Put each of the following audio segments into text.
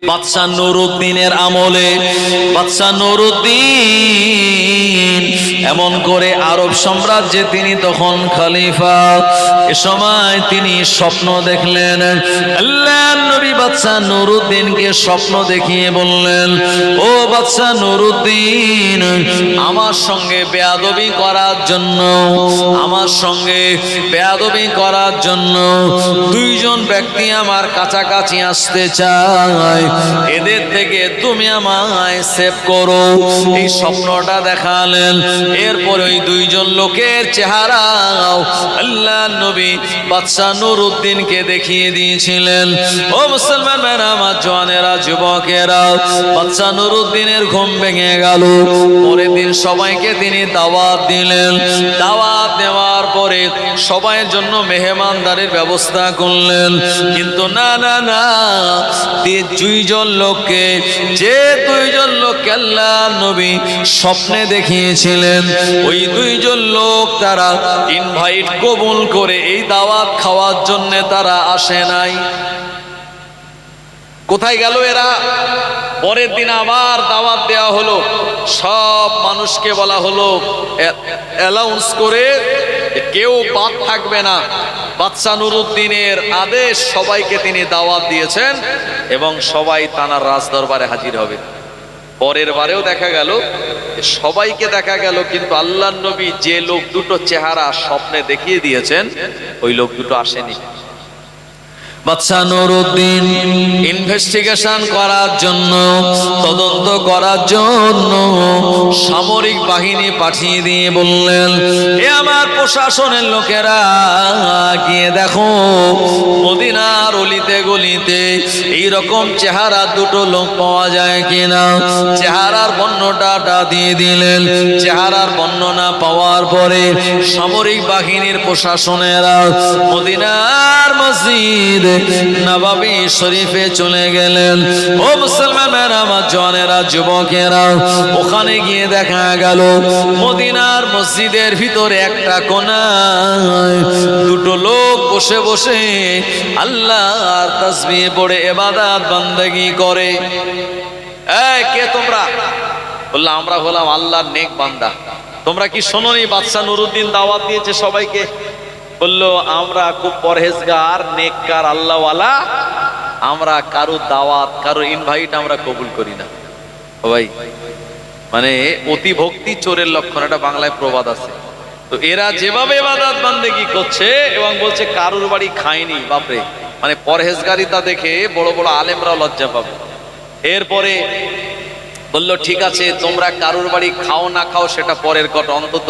বাদশা নুরউদ্দিনের আমলে বাদশা নুরউদ্দিন এমন করে আরব সাম্রাজ্যে তিনি তখন খলিফা। এ সময় তিনি স্বপ্ন দেখলেন। আল্লাহর নবী বাদশা নুরউদ্দিনকে স্বপ্ন দেখিয়ে বললেন, ও বাদশা নুরউদ্দিন, আমার সঙ্গে বেয়াদবি করার জন্য দুইজন ব্যক্তি আমার কাছাকাছি আসতে চায়, এদের থেকে তুমি আমায় সেভ করো। এই স্বপ্নটা দেখালেন। এরপরে ওই দুইজন লোকের চেহারাও আল্লাহর নবী বাদশা নুরউদ্দিনকে দেখিয়ে দিয়েছিলেন। ও মুসলমান ভাইরা আমার, জওয়ানেরা, যুবকেরা, বাদশা নুরউদ্দিনের ঘুম ভেঙে গেল। পরের দিন সবাইকে তিনি দাওয়াত দিলেন। দাওয়াত দেওয়ার পরে সবাইয়ের জন্য মেহমানদারির ব্যবস্থা করলেন। কিন্তু না, দুইজন লোককে আল্লাহর নবী স্বপ্নে দেখিয়েছিলেন, ওই দুইজন লোক তারা ইনভাইট কবুল করে এই দাওয়াত খাওয়ার জন্য তারা আসে নাই। কোথায় গেল এরা? পরের দিন আবার দাওয়াত দেওয়া হলো। সব মানুষকে বলা হলো, অ্যালাউন্স করে কেউ বাদ থাকবে না। বাদশা নুরউদ্দিনের আদেশ, সবাইকে তিনি দাওয়াত দিয়েছেন এবং সবাই তানার রাজদরবারে হাজির হবে। পরের বারেও দেখা গেল, সবাইকে দেখা গেল, কিন্তু আল্লাহর নবী যে লোক দুটো চেহারা স্বপ্নে দেখিয়ে দিয়েছেন ওই লোক দুটো আসেনি। বাদশা নুরউদ্দিন ইনভেস্টিগেশন করার জন্য, তদন্ত করার জন্য সামরিক বাহিনী পাঠিয়ে দিয়ে বললেন, এ আমার প্রশাসনের লোকেরা, গিয়ে দেখো মদিনার অলিতে গলিতে এইরকম চেহারা দুটো লোক পাওয়া যায় কিনা। চেহারার বর্ণনাটা দিয়ে দিলেন। চেহারার বর্ণনা পাওয়ার পরে সামরিক বাহিনীর প্রশাসনেরা মদিনার মসজিদ নববী শরীফে চলে গেলেন। ও মুসলমানেরা, আমার জওয়ানেরা, যুবকেরা, ওখানে গিয়ে দেখা গেল মদিনার মসজিদের ভিতরে একটা কোণায় দুটো লোক বসে বসে আল্লাহর তাসবিহ পড়ে ইবাদত বান্দেগি করে। এই কে তোমরা? বলল, আমরা হলাম আল্লাহর নেক বান্দা। তোমরা কি শোনোনি বাদশা নুরউদ্দিন দাওয়াত দিয়েছে সবাইকে? বললো, আমরা খুব পরহেজগার, নেককার, আল্লাহওয়ালা। আমরা কারো দাওয়াত, কারো ইনভাইট আমরা কবুল করি না। ভাই, মানে অতি ভক্তি চোরের লক্ষণ, এটা বাংলায় প্রবাদ আছে। তো এরা যেভাবে ইবাদত বান্দেগি করছে এবং বলছে কারোর বাড়ি খায়নি, বাপরে, মানে পরহেজগারিতা দেখে বড় বড় আলেমরা লজ্জা পাবে। এরপরে বললো, ঠিক আছে, তোমরা কারোর বাড়ি খাও না খাও সেটা পরের কথা, অন্তত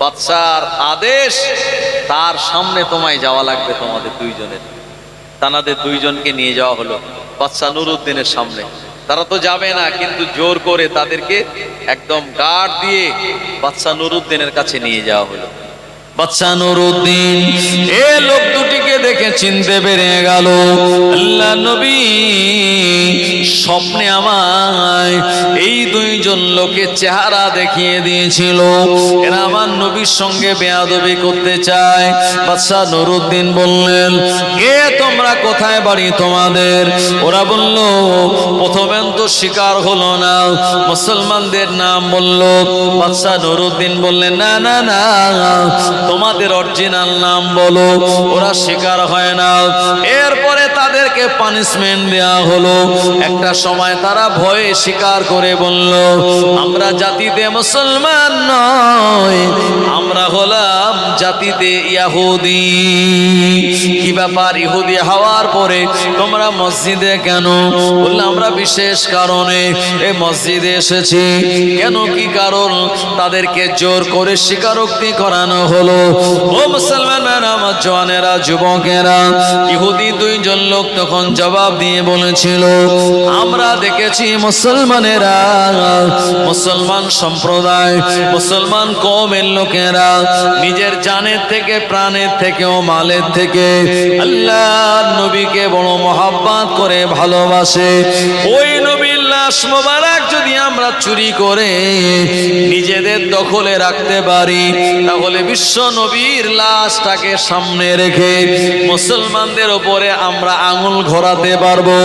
বাদশার আদেশ, তার সামনে তোমায় যাওয়া লাগবে, তোমাদের দুইজনের। তানাদের দুইজনকে নিয়ে যাওয়া হলো বাদশা নুরউদ্দিনের সামনে। তারা তো যাবে না, কিন্তু জোর করে তাদেরকে একদম গার্ড দিয়ে বাদশা নুরউদ্দিনের কাছে নিয়ে যাওয়া হলো। বাদশা নুরউদ্দিন এ লোক দুটিকে দেখে চিনতে পেরে গেল। আল্লাহ নবী স্বপ্নে আমায় এই দুইজন লোকের চেহারা দেখিয়ে দিয়েছিল, এরা আমার নবীর সঙ্গে বেয়াদবি করতে চায়। বাদশা নুরউদ্দিন বললেন, কে তোমরা, কোথায় বাড়ি তোমাদের? ওরা বলল, প্রথমে তো স্বীকার হলো না, মুসলমানদের নাম বলল। বাদশা নুরউদ্দিন বললেন, না না না, তোমাদের অরিজিনাল নাম বলো। ওরা স্বীকার হয় না। এরপরে তাদেরকে পানিশমেন্ট দেওয়া হলো। একটা সময় তারা ভয়ে স্বীকার করে বলল, আমরা জাতিতে মুসলমান নয়, আমরা হলাম জাতিতে ইহুদি। কি ব্যাপার, ইহুদি হওয়ার পরে তোমরা মসজিদে কেন? বললাম, আমরা বিশেষ কারণে এই মসজিদে এসেছি। কেন, কি কারণ? তাদেরকে জোর করে স্বীকারোক্তি করানো হলো। ও মুসলমান, আমার জওয়ানেরা, যুবকেরা, ইহুদি দুইজন লোক তখন জবাব দিয়ে বলেছিল, আমরা দেখেছি মুসলমানেরা, মুসলমান সম্প্রদায়, মুসলমান কওমের লোকেরা নিজের জানের থেকে, প্রাণের থেকে ও মালের থেকে আল্লাহর নবীকে বড় মহব্বত করে ভালোবাসে। ওই নবী লাশ মোবারক যদি আমরা চুরি করে নিজেদের দখলে রাখতে পারি, তাহলে বিশ্ব নবীর লাশটাকে সামনে রেখে মুসলমানদের উপরে আমরা আঙুল ঘোরাতে পারবো।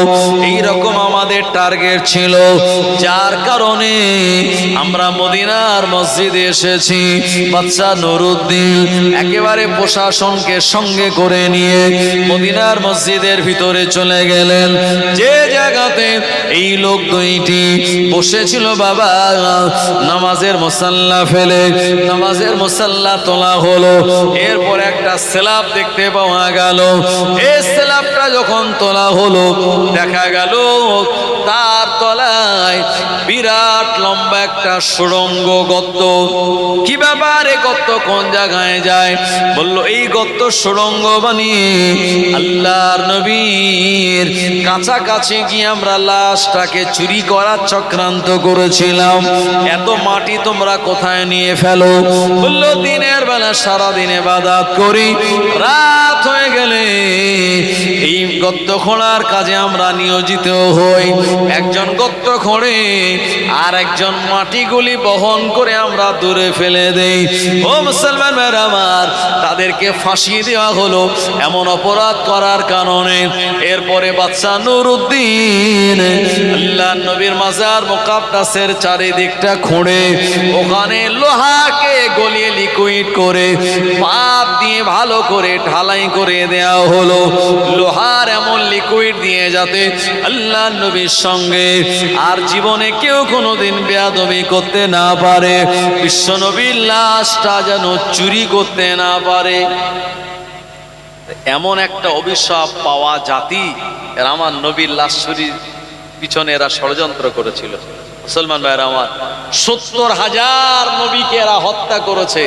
এইরকম আমাদের টার্গেট ছিল, যার কারণে আমরা মদিনার মসজিদে এসেছি। বাদশা নুরউদ্দিন একেবারে প্রশাসনকে সঙ্গে করে নিয়ে মদিনার মসজিদের ভিতরে চলে গেলেন। যে জায়গাতে এই লোক দুইটি বসেছিল বাবা, নামাজের মুসাল্লা ফেলে নামাজের মুসাল্লা তোলা হলো। এরপর একটা স্ল্যাব দেখতে পাওয়া গেল। এই স্ল্যাবটা যখন তোলা হলো, দেখা গেল তার তলায় বিরাট লম্বা একটা সুড়ঙ্গ গর্ত। কি ব্যাপার, এই গর্ত কোন জায়গায় যায়? বলল এই গর্ত সুড়ঙ্গ বানিয়ে আল্লাহর নবীর কাছাকাছি গিয়ে আমরা লাশটাকে চুরি করার চক্রান্ত করেছিলাম। এত মাটি তোমরা কোথায় নিয়ে ফেলো? বলল দিনের বেলা সারাদিন ইবাদত করি, রাত হয়ে গেলে এই গর্ত খোঁড়ার কাজে আমরা নিয়োজিত হই। একজন গর্ত খোঁড়ে আর একজন মাটিগুলি বহন করে আমরা দূরে ফেলে দেই। ও মুসলমান ভাইরা আমার, তাদেরকে ফাঁসি দেওয়া হলো এমন অপরাধ করার কারণে। এরপরে বাদশা নুরউদ্দিন আল্লাহর নবীর মাজার মুকাদ্দাসের চারিদিকটা খুঁড়ে ওখানে লোহাকে গলিয়ে লিকুইড করে পাত দিয়ে ভালো করে ঢালাই করে দেওয়া হলো। লোহার এমন লিকুইড দিয়ে যাতে আল্লাহর নবীর সঙ্গে আর জীবনে কেউ কোনোদিন বেয়াদবি করতে না পারে, বিশ্ব নবীর লাশটা যেন চুরি করতে না পারে। এমন একটা অভিশাপ পাওয়া জাতি, এরা আমার নবীর লাশ চুরির পিছনে এরা ষড়যন্ত্র করেছিল। মুসলমান ভাইরা আমার, ৭০,০০০ নবীকে এরা হত্যা করেছে।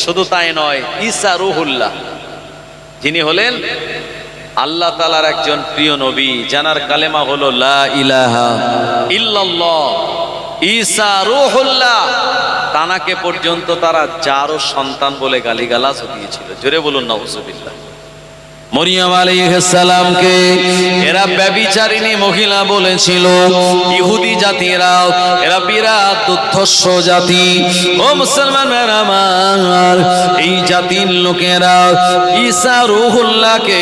শুধু তাই নয়, ঈসা রূহুল্লাহ যিনি হলেন আল্লাহ তাআলার একজন প্রিয় নবী, জানার কালেমা হলো লা ইলাহা ইল্লাল্লাহ, ঈসা রূহুল্লাহ, তানাকে পর্যন্ত তারা যারও সন্তান বলে গালিগালাজ দিয়েছিল। জোরে বলুন নাউজুবিল্লাহ। মরিয়ম আলাইহিস সালামকে এরা ব্যভিচারিণী মহিলা বলেছিল। ইহুদি জাতিরা এরা বিরাট দুর্ধর্ষ জাতি। ও মুসলমান ভাইরা আমার, এই জাতির লোকেরা ঈসা রূহুল্লাহকে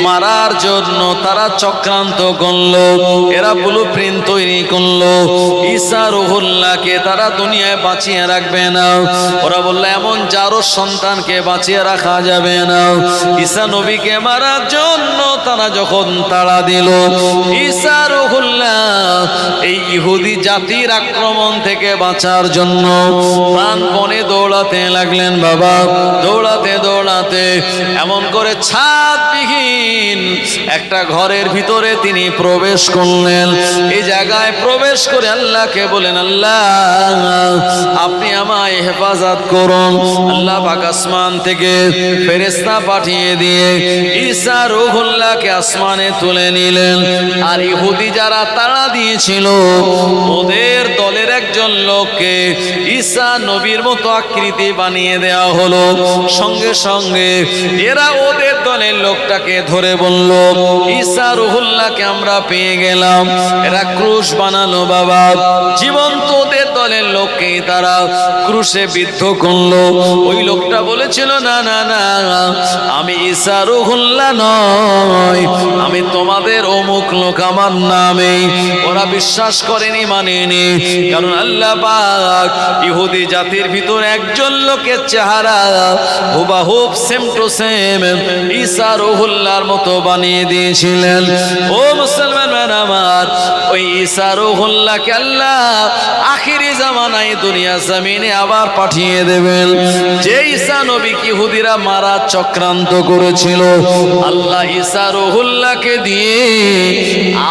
মারার জন্য তারা চক্রান্ত করলো। এরা ব্লুপ্রিন্ট তৈরি করলো। ঈসা রূহুল্লাহকে তারা দুনিয়ায় বাঁচিয়ে রাখবে না। ওরা বললো এমন যারও সন্তানকে বাঁচিয়ে রাখা যাবে না। ঈসা নবীকে মারার জন্য তারা যখন তাড়া দিল, ঈসা রূহুল্লাহ এই ইহুদি জাতির আক্রমণ থেকে বাঁচার জন্য প্রাণপণে দৌড়াতে লাগলেন বাবা। দৌড়াতে দৌড়াতে এমন করে ছাদবিহীন একটা ঘরের ভিতরে তিনি প্রবেশ করলেন। এই জায়গায় প্রবেশ করে আল্লাহকে বলেন, আল্লাহ আপনি আমায় হেফাজত করুন। আল্লাহ পাক আসমান থেকে ফেরেশতা পাঠিয়ে দিয়ে ঈসা রূহুল্লাহকে আসমানে তুলে নিলেন। আর ইহুদি যারা তাড়া দিয়েছিল, ওদের দলের একজন লোককে ঈসা নবীর মতো আকৃতি বানিয়ে দেওয়া হলো। সঙ্গে সঙ্গে এরা ওদের দলের লোকটাকে ধরে বলল, ঈসা রূহুল্লাহকে আমরা পেয়ে গেলাম। এরা ক্রুশ বানালো বাবা। জীবন্ত ওদের দলের লোককে তারা ক্রুশে বিদ্ধ করলো। ওই লোকটা বলেছিল, না না না, আমি ঈসা রূহুল্লাহ নয়, আমি তোমাদের অমুক লোক, আমার নামে। ওরা বিশ্বাস করেনি, মানেনি। কারণ আল্লাহ পাক ইহুদি জাতির ভিতরে একজন লোকের চেহারা হুবাহুব সেম টু সেম ঈসা রূহুল্লাহর মতো বানিয়ে দিয়েছিলেন। ও মুসলমান আমার, ওই ঈসা রূহুল্লাহকে আল্লাহ আখিরি জামানায় দুনিয়া জমিনে আবার পাঠিয়ে দেবেন। যে ঈসা নবীকে ইহুদিরা মারা চক্রান্ত করেছিল, আল্লাহ ঈসা রূহুল্লাহকে দিয়ে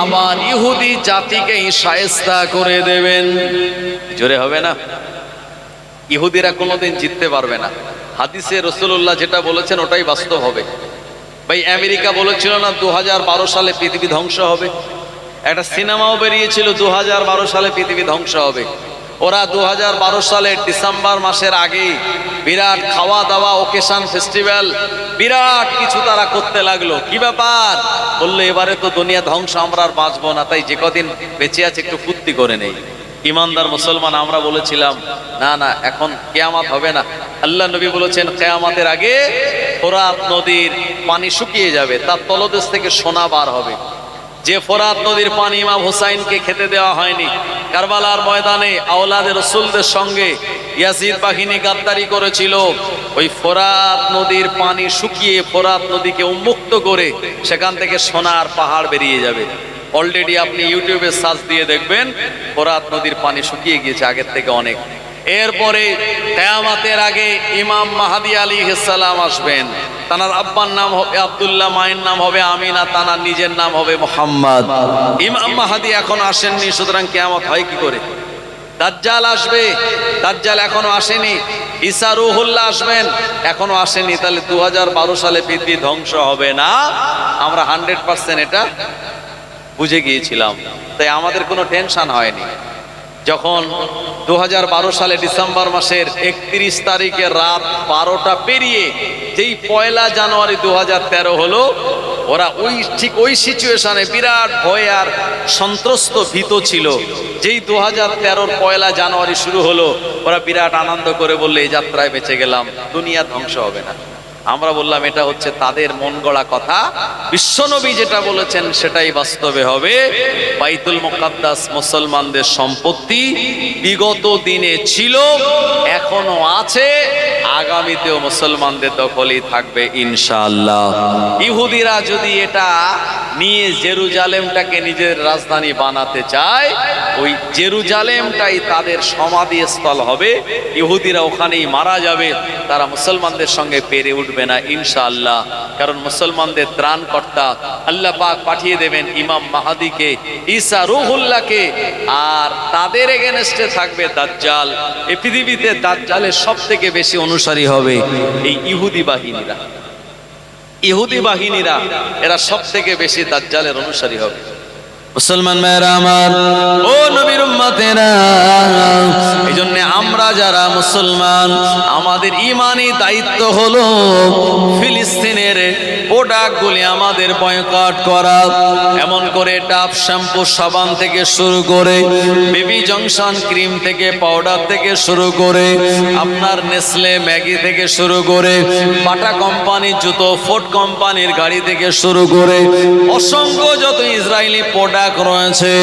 আবার ইহুদি জাতিকে শায়েস্তা করে দেবেন। জোরে হবে না? ইহুদিরা কোনোদিন জিততে পারবে না। হাদিসে রাসূলুল্লাহ যেটা বলেছেন ওটাই বাস্তব হবে। ভাই, আমেরিকা বলেছিল না 2012 সালে পৃথিবী ধ্বংস হবে? একটা সিনেমাও বেরিয়েছিল 2012 সালে পৃথিবী ধ্বংস হবে। ওরা 2012 সালের ডিসেম্বর মাসের আগে বিরাট খাওয়া দাওয়া ওকেশন ফেস্টিভ্যাল বিরাট কিছু তারা করতে লাগলো। কি ব্যাপার? বললো এবারে তো দুনিয়া ধ্বংস, আমরা আর বাঁচবো না, তাই যে কদিন বেঁচে আছে একটু ফুর্তি করে নেই। ইমানদার মুসলমান আমরা বলেছিলাম না না, এখন কিয়ামত হবে না। আল্লাহ নবী বলেছেন কিয়ামতের আগে ফোরাত নদীর পানি শুকিয়ে যাবে, তার তলদেশ থেকে সোনা বার হবে। যে ফোরাত নদীর পানি ইমাম হুসাইনকে খেতে দেওয়া হয়নি, কারবালার ময়দানে আওলাদে রসুলদের সঙ্গে ইয়াজিদ বাহিনী গাদ্দারি করেছিল, ওই ফোরাত নদীর পানি শুকিয়ে ফোরাত নদীকে উন্মুক্ত করে সেখান থেকে সোনার পাহাড় বেরিয়ে যাবে। অলরেডি আপনি ইউটিউবে সার্চ দিয়ে দেখবেন ফোরাত নদীর পানি শুকিয়ে গিয়েছে আগের থেকে অনেক। এরপরে কিয়ামতের আগে ইমাম মাহদী আলাইহিস সালাম আসবেন। তানার আব্বার নাম হবে আব্দুল্লাহ, মায়ের নাম হবে আমিনা, তানার নিজের নাম হবে মুহাম্মদ। ইমাম মাহদী এখন আসেননি, সুতরাং কিয়ামত হয় কি করে? দাজ্জাল আসবে, দাজ্জাল এখনো আসেনি। ঈসা রূহুল্লাহ আসবেন, এখনো আসেনি। তাহলে 2012 সালে পৃথিবী ধ্বংস হবে না, আমরা 100% এটা বুঝে গিয়েছিলাম। তাই আমাদের কোনো টেনশন হয়নি। যখন 2012 সালে ডিসেম্বর মাসের 31 তারিখে রাত 12টা পেরিয়ে যেই 1 জানুয়ারি 2013 হলো, ওরা ঠিক ওই সিচুয়েশনে বিরাট ভয় আর সন্ত্রস্ত ভীত ছিল। যেই 2013 1 জানুয়ারি শুরু হলো, ওরা বিরাট আনন্দ করে বললে এই যাত্রায় বেঁচে গেলাম, দুনিয়া ধ্বংস হবে না। আমরা বললাম এটা হচ্ছে তাদের মন গড়া কথা, বিশ্বনবী যেটা বলেছেন সেটাই বাস্তবে হবে। বাইতুল মুকাদ্দাস মুসলমানদের সম্পত্তি, বিগত দিনে ছিল, এখনো আছে, আগামীতেও মুসলমানদের দখলেই থাকবে ইনশাআল্লাহ। ইহুদিরা যদি এটা নিয়ে জেরুজালেমটাকে নিজের রাজধানী বানাতে চায়, ওই জেরুজালেমটাই তাদের সমাধিস্থল হবে। ইহুদিরা ওখানেই মারা যাবে, তারা মুসলমানদের সঙ্গে পেরে উঠবে না ইনশাআল্লাহ। কারণ মুসলমানদের ত্রাণকর্তা আল্লাহ পাক পাঠিয়ে দেবেন ইমাম মাহদীকে, ঈসা রূহুল্লাহকে, আর তাদের এগেনস্টে থাকবে দাজ্জাল। এই পৃথিবীতে দাজ্জালের সবথেকে বেশি অনুসারী হবে এই ইহুদি বাহিনীরা। ইহুদি বাহিনীরা এরা সবথেকে বেশি দাজ্জালের অনুসারী হবে। মুসলমান ভাইরা আমার, ও নবীর উম্মতেরা, এইজন্য আমরা যারা মুসলমান, আমাদের ঈমানি দায়িত্ব হলো ফিলিস্তিনের প্রোডাক্টগুলি আমাদের বয়কট করা। এমন করে ডাব শ্যাম্পু সাবান থেকে শুরু করে, বেবি জংশন ক্রিম থেকে পাউডার থেকে শুরু করে, আপনার নেসলে ম্যাগি থেকে শুরু করে, বাটা কোম্পানির জুতো, ফোর্ড কোম্পানির গাড়ি থেকে শুরু করে অসংখ্য যত ইসরায়েলি প্রোডাক্ট রয়েছে,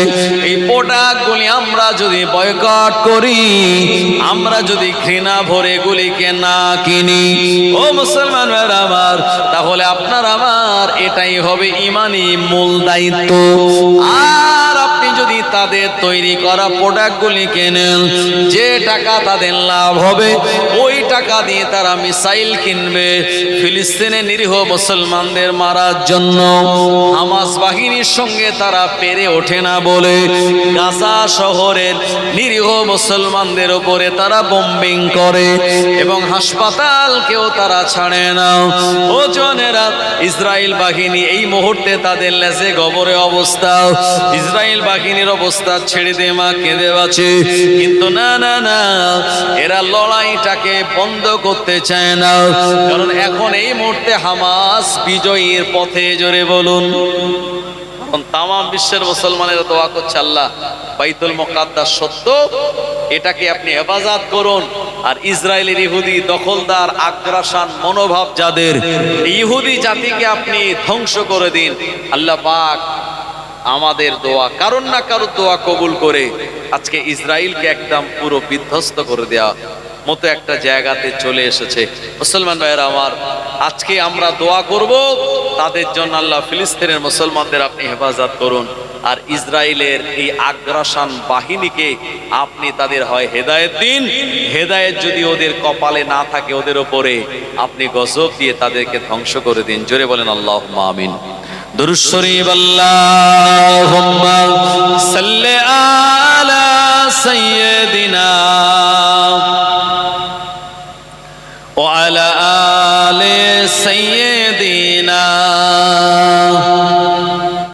এই প্রোডাক্টগুলি আমরা যদি বয়কট করি, আমরা যদি ঘৃণা ভরে এগুলিকে না কিনি, ও মুসলমান ভাইরা আমার, তাহলে আপনার আমার এটাই হবে ঈমানি মূল দায়িত্ব। আর আপনি যদি তাদের তৈরি করা প্রোডাক্টগুলি কেনেন, যে টাকা তাদের লাভ হবে, ওই টাকা দিয়ে তারা মিসাইল কিনবে ফিলিস্তিনে নিরীহ মুসলমানদের মারার জন্য। হামাস বাহিনীর সঙ্গে তারা পেরে ওঠে না বলে গাজা শহরের নিরীহ মুসলমানদের উপরে তারা বোম্বিং করে এবং হাসপাতালকেও তারা ছাড়ে না। ও জনেরা, ইসরায়েল বাহিনী এই মুহূর্তে তাদের লেজে গবরে অবস্থা, ইসরায়েল বাহিনীর অবস্থা ছেড়ে দে মা, কেঁদে বাঁচে। কিন্তু না না না, এরা লড়াইটাকে বন্ধ করতে চায় না, কারণ এখন এই মুহূর্তে হামাস বিজয়ীর পথে। জোরে বলুন। তাম বিশ্বের মুসলমানেরা দোয়া করছে, আল্লাহ বাইতুল মুকাদ্দাস সত্য, এটাকে আপনি হেফাজত করুন। আর ইসরায়েলের ইহুদি দখলদার আগ্রাসন মনোভাব যাদের, ইহুদি জাতিকে আপনি ধ্বংস করে দিন। আল্লাহ পাক আমাদের দোয়া, কারণ না কারোর দোয়া কবুল করে আজকে ইসরায়েলকে একদম পুরো বিধ্বস্ত করে দেওয়া মতো একটা জায়গাতে চলে এসেছে। মুসলমান ভাইয়েরা আমার, আজকে আমরা দোয়া করব তাদের জন্য, আল্লাহ ফিলিস্তিনের মুসলমানদের আপনি হেফাজত করুন। আর ইসরায়েলের এই আগ্রাসন বাহিনীকে আপনি তাদের হয় হেদায়েত দিন, হেদায়েত যদি ওদের কপালে না থাকে ওদের ওপরে, আপনি গজব দিয়ে তাদেরকে ধ্বংস করে দিন। জোরে বলেন আল্লাহুম্মা আমিন। দুরূদ শরীফ, আল্লাহুম্মা সাল্লি আলা সাইয়্যিদিনা ওয়া আলা আলি সাইয়্যিদিনা